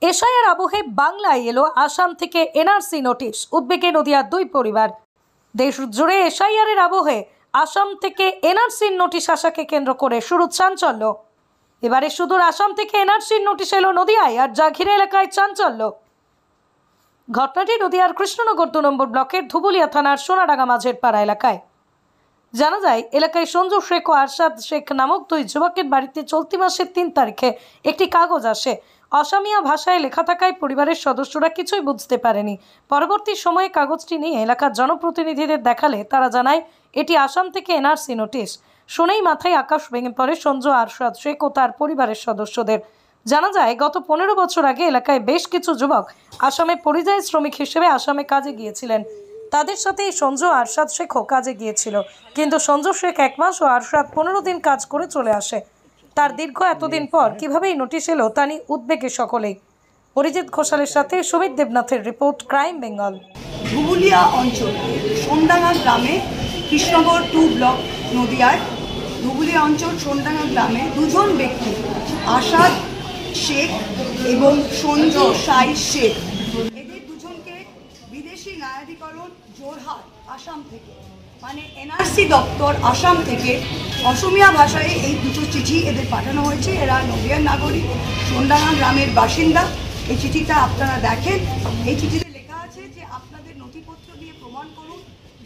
SIR আবহে বাংলায় এলো আসাম থেকে এনআরসি নোটিশ। উদ্বেগে নদিয়ার দুই পরিবার। দেশ জুড়ে এসআইআর এর আবহে আসাম থেকে এনআরসির নোটিশ আসাকে কেন্দ্র করে শুরু চাঞ্চল্য। এবারে সুদূর আসাম থেকে এনআরসির নোটিশ এলো নদিয়ায়, আর যা ঘিরে এলাকায় চাঞ্চল্য। ঘটনাটি নদিয়ার কৃষ্ণনগর 2 নম্বর ব্লকের ধুবুলিয়া থানার সোনাডাঙ্গা মাঝের পাড়া এলাকায়। জানা যায়, এলাকায় সঞ্জু শেখ ও আরশাদ শেখ নামক দুই যুবকের বাড়িতে চলতি মাসের 3 তারিখে একটি কাগজ আসে। অসমিয়া ভাষায় লেখা থাকায় পরিবারের সদস্যরা কিছুই বুঝতে পারেনি। পরবর্তী সময়ে কাগজটি নিয়ে এলাকার জনপ্রতিনিধিদের দেখালে তারা জানায় এটি আসাম থেকে এনআরসি নোটিশ। শুনেই মাথায় আকাশ ভেঙে পড়ে সঞ্জু, আরশাদ শেখ ও তার পরিবারের সদস্যদের। জানা যায়, গত 15 বছর আগে এলাকায় বেশ কিছু যুবক আসামে পরিযায়ী শ্রমিক হিসেবে আসামে কাজে গিয়েছিলেন। তাদের সাথে সঞ্জু আরশাদ শেখও কাজে গিয়েছিল, কিন্তু সঞ্জু শেখ 1 মাস ও আরশাদ 15 দিন কাজ করে চলে আসে। তার দীর্ঘ এতদিন পর কিভাবে এই নোটিশ এলো তা নিয়ে উদ্বেগে সকলেই। অরিজিৎ ঘোষালের সাথে সুমিত দেবনাথের রিপোর্ট, ক্রাইম বেঙ্গল। ধুবুলিয়া অঞ্চল সোনডাঙ্গা গ্রামে, কৃষ্ণনগর 2 ব্লক নদিয়ার ধুবুলিয়া অঞ্চল সোনডাঙ্গা গ্রামে দুজন ব্যক্তি, আসাদ শেখ এবং সঞ্জু সাই শেখ, এদের দুজনকে বিদেশি ন্যায়াধিকরণ জোরহাট আসাম থেকে, মানে এনআরসি দপ্তর আসাম থেকে অসমিয়া ভাষায় এই দুটো চিঠি এদের পাঠানো হয়েছে। এরা নদিয়ার নাগরিক, সোনডাঙ্গা গ্রামের বাসিন্দা। এই চিঠিটা আপনারা দেখেন। এই চিঠিতে লেখা আছে যে আপনাদের নথিপত্র দিয়ে প্রমাণ করুন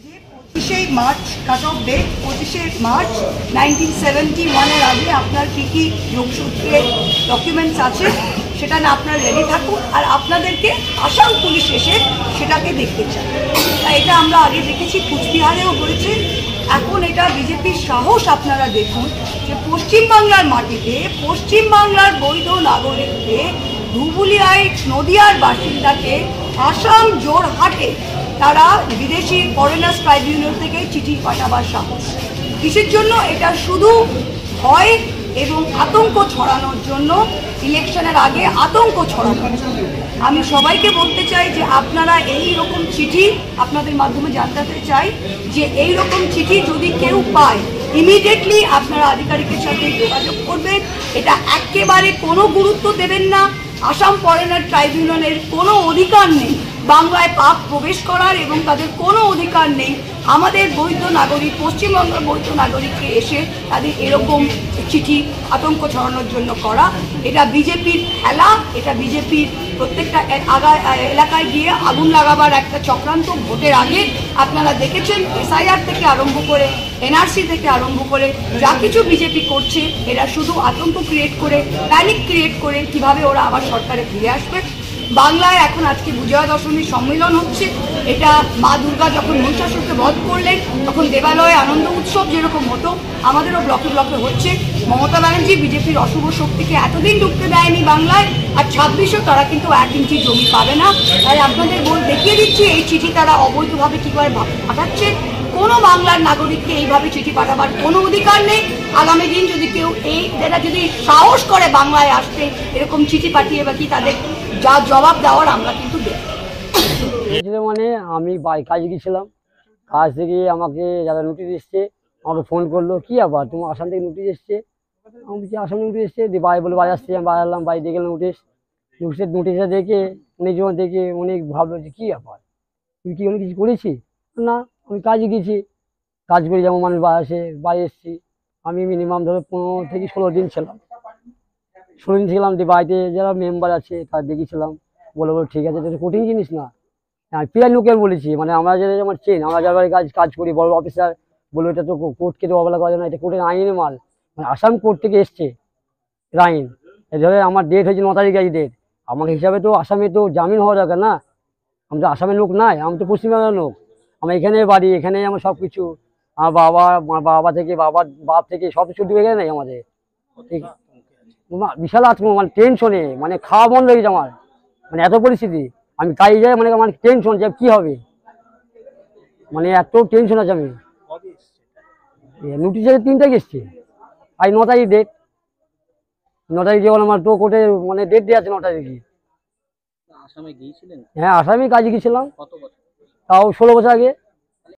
যে 25শে মার্চ কাট অফ ডেট, 25শে মার্চ 1971-এর আগে আপনার কী কী যোগসূত্রের ডকুমেন্টস আছে সেটা না আপনার রেডি থাকুন, আর আপনাদেরকে আসাম পুলিশ এসে সেটাকে দেখতে চায়। এটা আমরা আগে দেখেছি, কুচবিহারেও হয়েছে। এখন এটা বিজেপির সাহস আপনারা দেখুন যে পশ্চিমবাংলার মাটিতে পশ্চিমবাংলার বৈধ নাগরিককে, ধুবুলিয়ায় নদিয়ার বাসিন্দাকে আসাম জোরহাটে তারা বিদেশি ফরেনার্স ট্রাইব্যুনাল থেকে চিঠি পাঠাবার সাহস। কিসের জন্য? এটা শুধু ভয় এবং আতঙ্ক ছড়ানোর জন্য, ইলেকশনের আগে আতঙ্ক ছড়ানোর জন্য। আমি সবাইকে বলতে চাই যে আপনারা এই রকম চিঠি, আপনাদের মাধ্যমে জানতে চাই যে এই রকম চিঠি যদি কেউ পায়, ইমিডিয়েটলি আপনারা আধিকারিকের সাথে যোগাযোগ করবেন। এটা একেবারে কোনো গুরুত্ব দেবেন না। আসাম ফরেনার ট্রাইব্যুনালের কোনো অধিকার নেই বাংলায় পাক প্রবেশ করার, এবং তাদের কোনো অধিকার নেই আমাদের বৈধ নাগরিক, পশ্চিমবঙ্গের বৈধ নাগরিককে এসে তাদের এরকম চিঠি আতঙ্ক ছড়ানোর জন্য করা। এটা বিজেপির খেলা, এটা বিজেপির প্রত্যেকটা এলাকায় গিয়ে আগুন লাগাবার একটা চক্রান্ত। ভোটের আগে আপনারা দেখেছেন, এসআইআর থেকে আরম্ভ করে এনআরসি থেকে আরম্ভ করে যা কিছু বিজেপি করছে, এরা শুধু আতঙ্ক ক্রিয়েট করে, প্যানিক ক্রিয়েট করে কিভাবে ওরা আবার সরকারে ফিরে আসবে। বাংলায় এখন আজকে বিজয়া দশমীর সম্মেলন হচ্ছে। এটা মা দুর্গা যখন মহিষাসুরকে বধ করলেন তখন দেবালয়ে আনন্দ উৎসব যেরকম হতো, আমাদেরও ব্লকে ব্লকে হচ্ছে। মমতা ব্যানার্জি বিজেপির অশুভ শক্তিকে এতদিন ঢুকতে দেয়নি বাংলায়, আর 26-এও তারা কিন্তু 1 ইঞ্চি জমি পাবে না। তাই আপনাদের দেখিয়ে দিচ্ছি এই চিঠি তারা অবৈধভাবে কীভাবে পাঠাচ্ছে। কোনো বাংলার নাগরিককে এইভাবে চিঠি পাঠাবার কোনো অধিকার নেই। আগামী দিন যদি কেউ এরা যদি সাহস করে বাংলায় আসতে, এরকম চিঠি পাঠিয়ে বাকি তাদের যা জবাব দেওয়ার আমরা কিন্তু দেব। মানে আমি কাজে গিয়েছিলাম, কাজ থেকে আমাকে যারা নোটিশ এসছে আমাকে ফোন করলো, কী আবার তোমার আসাম থেকে নোটিশ এসছে। আমি বলছি আসাম নোটিশ এসছে, দিয়ে বাড়ি বলে বাড়ি আসছি। আমি বাড়ালাম, বাড়ি দিয়ে গেলাম নোটিশটা দেখে উনি যখন দেখে অনেক ভাবলো যে কী ব্যাপার, তুই কি অনেক কিছু করেছি? না, আমি কাজে গিয়েছি, কাজ করে যেমন মানুষ বাড়ি এসেছি। আমি মিনিমাম ধরো 15 থেকে 16 দিন ছিলাম। 16 দিন ছিলাম, দিয়ে বাড়িতে যারা মেম্বার আছে তার দেখেছিলাম। বলে ঠিক আছে, এটা কঠিন জিনিস না। হ্যাঁ, প্রায় লোকে বলেছি, মানে আমরা যারা যেমন চেন, আমরা যারা কাজ করি, বড় অফিসার বলে এটা তো কোর্টকে তো অবহেলা করা যায় না, এটা কোর্টের আইনের মাল, মানে আসাম কোর্ট থেকে এসছে আইন। ধরে আমার ডেট হয়েছে 9 তারিখ আছে ডেট। আমার হিসাবে তো আসামে তো জামিন হওয়া দরকার না। আমি তো আসামের লোক নাই, আমি তো পশ্চিমবাংলার লোক। আমার এখানে বাড়ি, এখানে আমার সব কিছু, আমার বাবা থেকে বাপ থেকে সব কিছু ডুবে গেলে নাই আমাদের। ঠিক, বিশাল আতঙ্ক, মানে টেনশনে, মানে খাওয়া বন্ধ হয়ে গেছে আমার, মানে এত পরিস্থিতি। আমি কাজে যাই, মানে আমার টেনশন যে কী হবে, মানে এত টেনশন আছে। আমি নোটিশ 3 তারিখ এসছে, আজ 9 তারিখ ডেট। 9 তারিখ যখন আমার তো কোর্টে মানে ডেট দেওয়া আছে 9 তারিখে। হ্যাঁ, আসামে কাজে গিয়েছিলাম, তাও 16 বছর আগে।